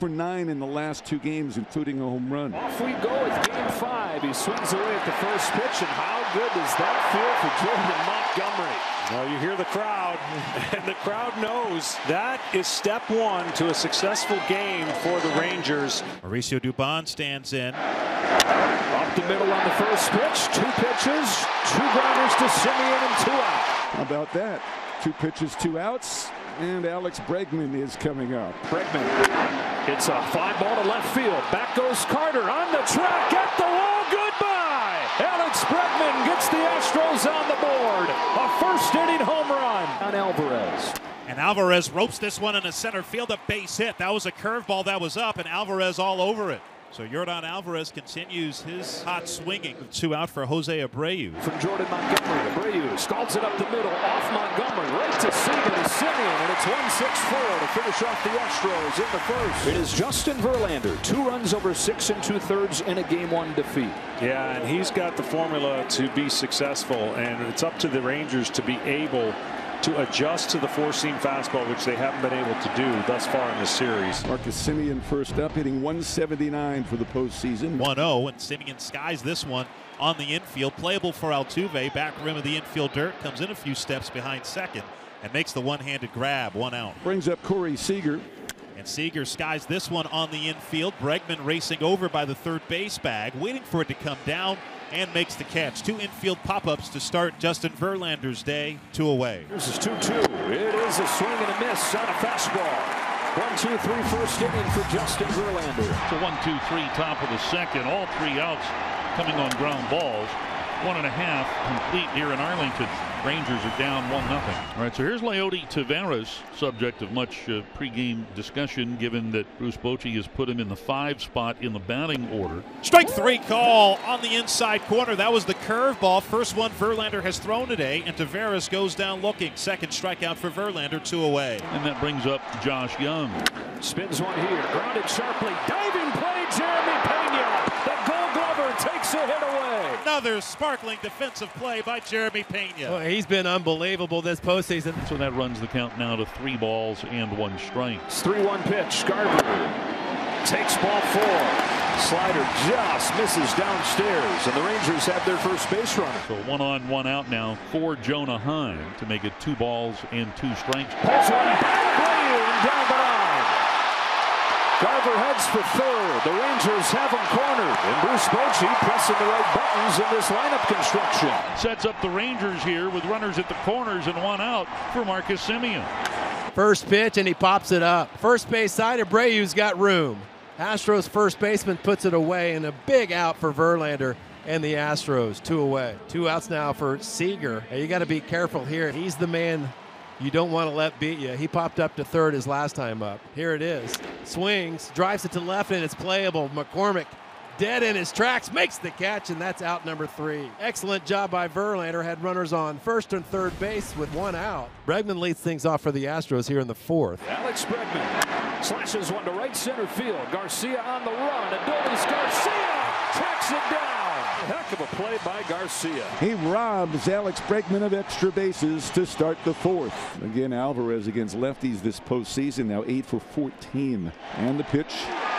for 9 in the last 2 games, including a home run. Off we go with game 5. He swings away at the first pitch, and how good does that feel for Jordan Montgomery? Well, you hear the crowd, and the crowd knows that is step 1 to a successful game for the Rangers. Mauricio Dubon stands in. Up the middle on the first pitch. 2 pitches, 2 grounders to Simeon, and 2 out. How about that? 2 pitches, 2 outs. And Alex Bregman is coming up. Bregman hits a fly ball to left field. Back goes Carter on the track at the wall. Goodbye. Alex Bregman gets the Astros on the board. A first-inning home run on Alvarez. And Alvarez ropes this one in the center field, a base hit. That was a curveball that was up, and Alvarez all over it. So Yordan Alvarez continues his hot swinging. 2 out for Jose Abreu. From Jordan Montgomery, Abreu scalds it up the middle, off Montgomery, right to Simeon, and it's 1-6-4 to finish off the Astros in the first. It is Justin Verlander, 2 runs over 6 2/3 in a Game 1 defeat. Yeah, and he's got the formula to be successful, and it's up to the Rangers to be able to adjust to the 4-seam fastball, which they haven't been able to do thus far in this series. Marcus Simeon first up, hitting 179 for the postseason. 1-0, and Simeon skies this one on the infield. Playable for Altuve. Back rim of the infield dirt. Comes in a few steps behind second and makes the one-handed grab. 1 out. Brings up Corey Seager. And Seager skies this one on the infield. Bregman racing over by the third base bag, waiting for it to come down, and makes the catch. 2 infield pop-ups to start Justin Verlander's day. 2 away. This is 2-2. It is a swing and a miss on a fastball. 1-2-3 first inning for Justin Verlander. It's a 1-2-3 top of the second. All 3 outs coming on ground balls. 1.5 complete here in Arlington. Rangers are down 1-0. All right, so here's Leody Taveras, subject of much pregame discussion, given that Bruce Bochy has put him in the 5 spot in the batting order. Strike 3 call on the inside corner. That was the curveball. First one Verlander has thrown today, and Taveras goes down looking. Second strikeout for Verlander, 2 away. And that brings up Josh Young. Spins one here, grounded sharply, diving play, Jeremy Pena. The Gold Glover takes a hit away. Another sparkling defensive play by Jeremy Pena. Well, he's been unbelievable this postseason. So that runs the count now to 3 balls and 1 strike. It's 3-1 pitch. Garver takes ball 4. Slider just misses downstairs, and the Rangers have their first base runner. So 1 on, 1 out now for Jonah Heim to make it 2 balls and 2 strikes. Pulls one back, and down the line. Garver heads for third. The Rangers have him cornered, and Bruce Bochy pressing the right buttons in this lineup construction. Sets up the Rangers here with runners at the corners and 1 out for Marcus Simeon. First pitch, and he pops it up. First base side, Abreu's got room. Astros first baseman puts it away, and a big out for Verlander and the Astros. 2 away. 2 outs now for Seager. Hey, you got to be careful here. He's the man you don't want to let beat you. He popped up to third his last time up. Here it is. Swings, drives it to left, and it's playable. McCormick dead in his tracks, makes the catch, and that's out number 3. Excellent job by Verlander. Had runners on first and third base with 1 out. Bregman leads things off for the Astros here in the 4th. Alex Bregman slashes one to right center field. Garcia on the run. Adolis Garcia tracks it down. Heck of a play by Garcia. He robs Alex Bregman of extra bases to start the 4th. Again, Alvarez against lefties this postseason, now 8 for 14. And the pitch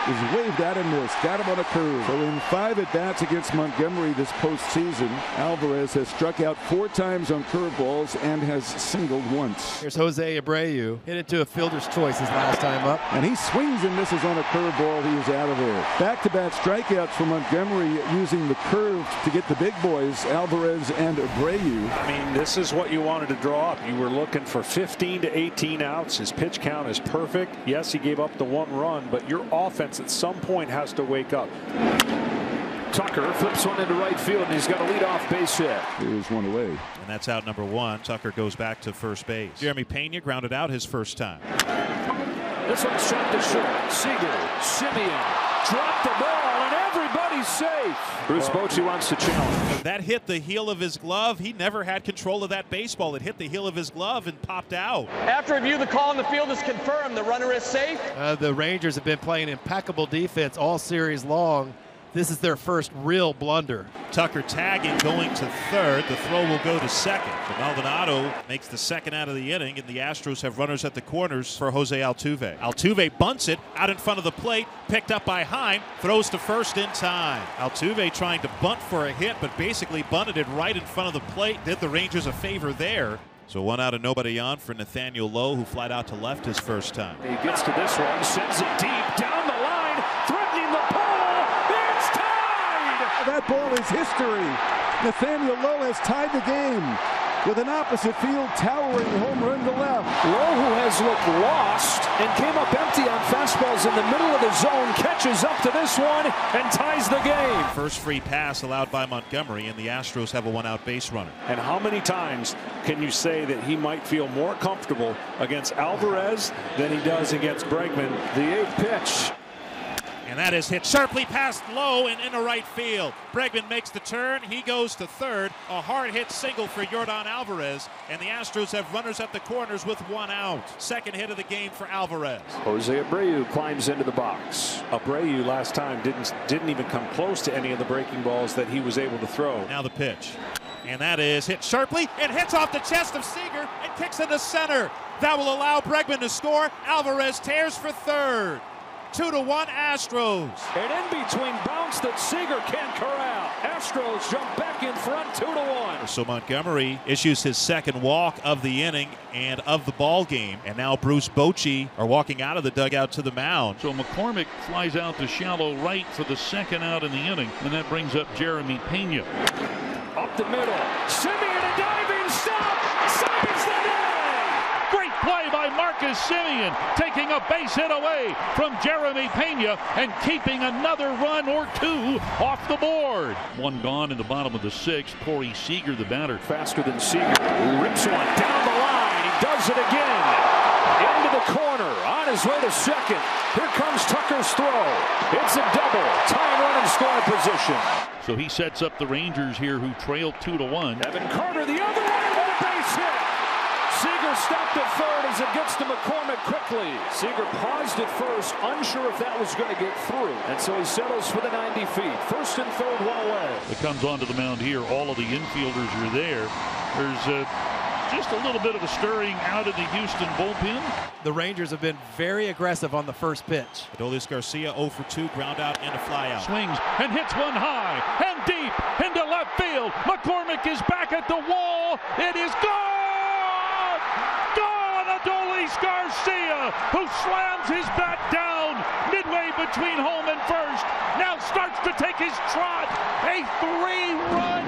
is waved out and missed. Got him on a curve. So in 5 at-bats against Montgomery this postseason, Alvarez has struck out 4 times on curveballs and has singled once. Here's Jose Abreu. Hit it to a fielder's choice his last time up. And he swings and misses on a curveball. He is out of there. Back-to-back strikeouts for Montgomery using the curve to get the big boys, Alvarez and Abreu. I mean, this is what you wanted to draw up. You were looking for 15 to 18 outs. His pitch count is perfect. Yes, he gave up the 1 run, but your offense at some point has to wake up. Tucker flips one into right field, and he's got a leadoff base hit. There's 1 away. And that's out number 1. Tucker goes back to first base. Jeremy Pena grounded out his first time. This one's shot to short. Seager, Simeon, dropped the ball, and everybody's safe. Bruce Bochy wants to challenge. That hit the heel of his glove. He never had control of that baseball. It hit the heel of his glove and popped out. After review, the call on the field is confirmed. The runner is safe. The Rangers have been playing impeccable defense all series long. This is their first real blunder. Tucker tagging, going to third. The throw will go to second. But Maldonado makes the second out of the inning, and the Astros have runners at the corners for Jose Altuve. Altuve bunts it out in front of the plate, picked up by Heim, throws to first in time. Altuve trying to bunt for a hit, but basically bunted it right in front of the plate. Did the Rangers a favor there. So 1 out and nobody on for Nathaniel Lowe, who flied out to left his first time. He gets to this one, sends it deep down the line, threatening the pole. It's tied! That ball is history. Nathaniel Lowe has tied the game with an opposite field towering home run to left. Lowe, who has looked lost and came up empty on fastballs in the middle of the zone, catches up to this one and ties the game. First free pass allowed by Montgomery, and the Astros have a 1-out base runner. And how many times can you say that he might feel more comfortable against Alvarez than he does against Bregman? The 8th pitch. And that is hit sharply past Lowe and into right field. Bregman makes the turn. He goes to third. A hard-hit single for Yordan Alvarez. And the Astros have runners at the corners with 1 out. Second hit of the game for Alvarez. Jose Abreu climbs into the box. Abreu last time didn't even come close to any of the breaking balls that he was able to throw. Now the pitch. And that is hit sharply and hits off the chest of Seager and kicks into center. That will allow Bregman to score. Alvarez tears for third. 2-1 Astros. An in-between bounce that Seager can't corral. Astros jump back in front 2-1. So Montgomery issues his second walk of the inning and of the ball game. And now Bruce Bochy are walking out of the dugout to the mound. So McCormick flies out to shallow right for the second out in the inning, and that brings up Jeremy Pena. Up the middle. Simeon, a diving stop. Saves the day. Great play by Marcus Simeon, taking a base hit away from Jeremy Pena and keeping another run or two off the board. One gone in the bottom of the 6th. Corey Seager, the batter. Faster than Seager, who rips one down the line. He does it again. Into the corner, on his way to second. Here comes Tucker's throw. It's a double. Tying run in scoring position. So he sets up the Rangers here, who trail 2-1. Evan Carter the other way with a base hit. Seager stopped at third as it gets to McCormick quickly. Seager paused at first, unsure if that was going to get through. And so he settles for the 90 feet. First and third, one away. It comes onto the mound here. All of the infielders are there. There's just a little bit of a stirring out of the Houston bullpen. The Rangers have been very aggressive on the first pitch. Adolis Garcia 0 for 2, ground out and a fly out. Swings and hits one high and deep into left field. McCormick is back at the wall. It is gone! Gone! Adolis Garcia, who slams his bat down midway between home and first, now starts to take his trot. A 3-run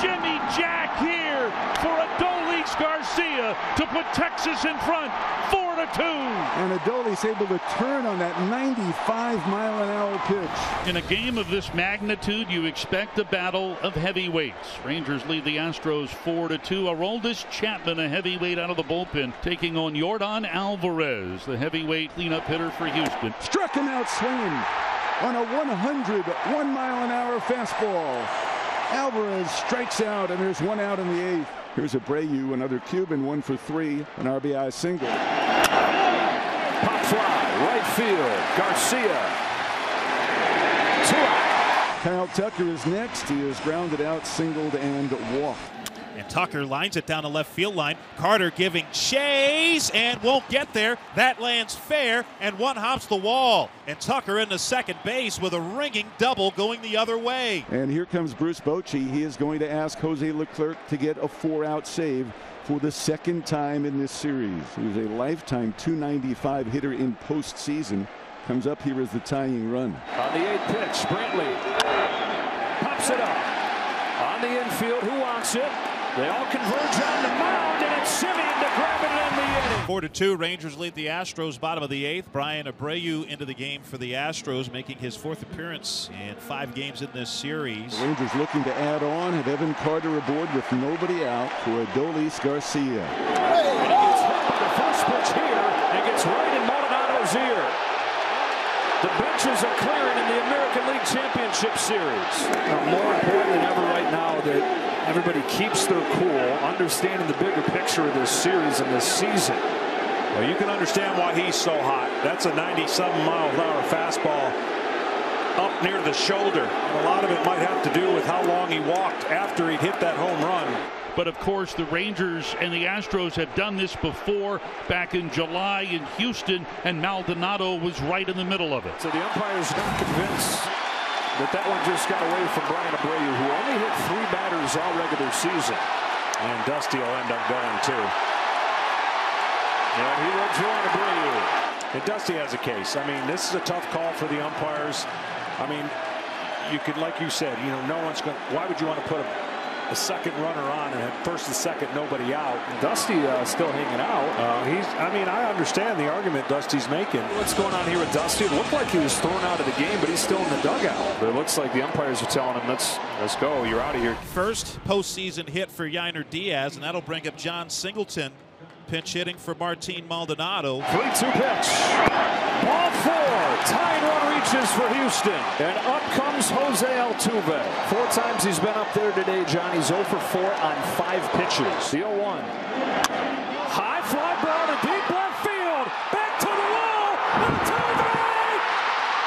Jimmy Jack here for Adolis Garcia to put Texas in front 4-2. And Adolis able to turn on that 95-mile-an-hour pitch. In a game of this magnitude, you expect a battle of heavyweights. Rangers lead the Astros 4-2. Aroldis Chapman, a heavyweight out of the bullpen, taking on Yordan Alvarez, the heavyweight cleanup hitter for Houston. Struck him out swinging on a 101-mile-an-hour fastball. Alvarez strikes out, and there's 1 out in the 8th. Here's Abreu, another Cuban, 1 for 3, an RBI single. Pop fly, right field, Garcia. 2 out. Kyle Tucker is next. He is grounded out, singled, and walked. And Tucker lines it down the left field line. Carter giving chase and won't get there. That lands fair, and one hops the wall. And Tucker into second base with a ringing double going the other way. And here comes Bruce Bochy. He is going to ask Jose Leclerc to get a 4-out save for the second time in this series. He was a lifetime .295 hitter in postseason. Comes up here as the tying run. On the 8th pitch, Brantley pops it up. On the infield, who wants it? They all converge on the mound, and it's Simeon to grab it in the inning. 4-2, Rangers lead the Astros, bottom of the 8th. Brian Abreu into the game for the Astros, making his 4th appearance in 5 games in this series. The Rangers looking to add on, have Evan Carter aboard with nobody out for Adolis Garcia. And he gets hit by the first pitch here, and gets right in Maldonado's ear. The benches are clearing in the American League Championship Series. More important than ever right now that everybody keeps their cool, understanding the bigger picture of this series and this season. Well, you can understand why he's so hot. That's a 97-mile-an-hour fastball. up near the shoulder. A lot of it might have to do with how long he walked after he hit that home run. But of course, the Rangers and the Astros have done this before back in July in Houston, and Maldonado was right in the middle of it. So the umpire's not convinced that one just got away from Brian Abreu, who only hit 3 batters all regular season. And Dusty will end up going too. And he will join Abreu. And Dusty has a case. I mean, this is a tough call for the umpires. I mean, you could, like you said, you know, no one's going. Why would you want to put a second runner on and have first and second, nobody out? Dusty still hanging out. I mean, I understand the argument Dusty's making. What's going on here with Dusty? It looked like he was thrown out of the game, but he's still in the dugout. But it looks like the umpires are telling him, let's go. You're out of here. First postseason hit for Yainer Diaz, and that'll bring up John Singleton. Pinch hitting for Martin Maldonado. 3-2 pitch. Ball 4. Tying run reaches for Houston. And up comes Jose Altuve. 4 times he's been up there today, John. He's 0 for 4 on 5 pitches. The 0-1. High fly ball to deep left field. Back to the wall. Altuve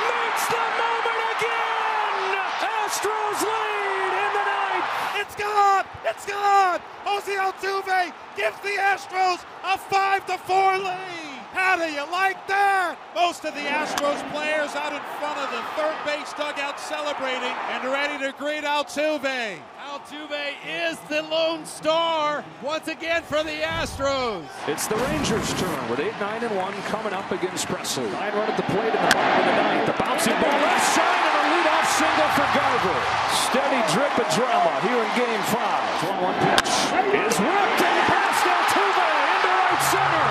makes the moment again. Astros lead in the ninth. It's gone! It's gone! Jose Altuve gives the Astros a 5-4 lead. How do you like that? Most of the Astros players out in front of the third base dugout celebrating and ready to greet Altuve. Altuve is the lone star once again for the Astros. It's the Rangers' turn with 8-9-1 coming up against Presley. 9 run at the plate in the bottom of the ninth. The bouncing ball left side and a leadoff single for Garver. Steady drip of drama here in Game 5. 1-1 pitch is ripped and past Altuve into right center.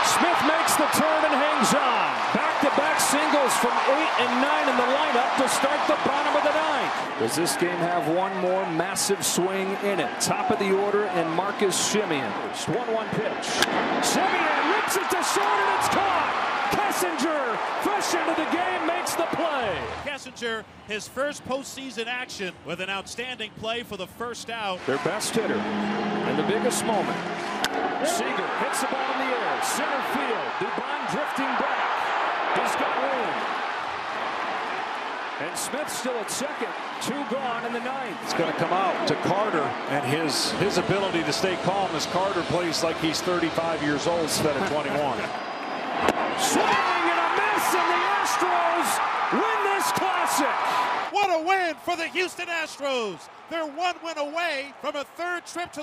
Smith makes the turn and hangs on. Back-to-back singles from 8 and 9 in the lineup to start the bottom of the ninth. Does this game have one more massive swing in it? Top of the order and Marcus Semien. 1-1 pitch. Semien rips it to short and it's caught. Kessinger, fresh into the game, makes the play. Kessinger, his first postseason action with an outstanding play for the first out. Their best hitter in the biggest moment. Seager hits the ball in the air. Center field. Dubon drifting back. He's got room. And Smith still at second. 2 gone in the ninth. It's going to come out to Carter, and his ability to stay calm as Carter plays like he's 35 years old instead of 21. Swing and a miss, and the Astros win this classic. What a win for the Houston Astros. They're 1 win away from a 3rd trip to the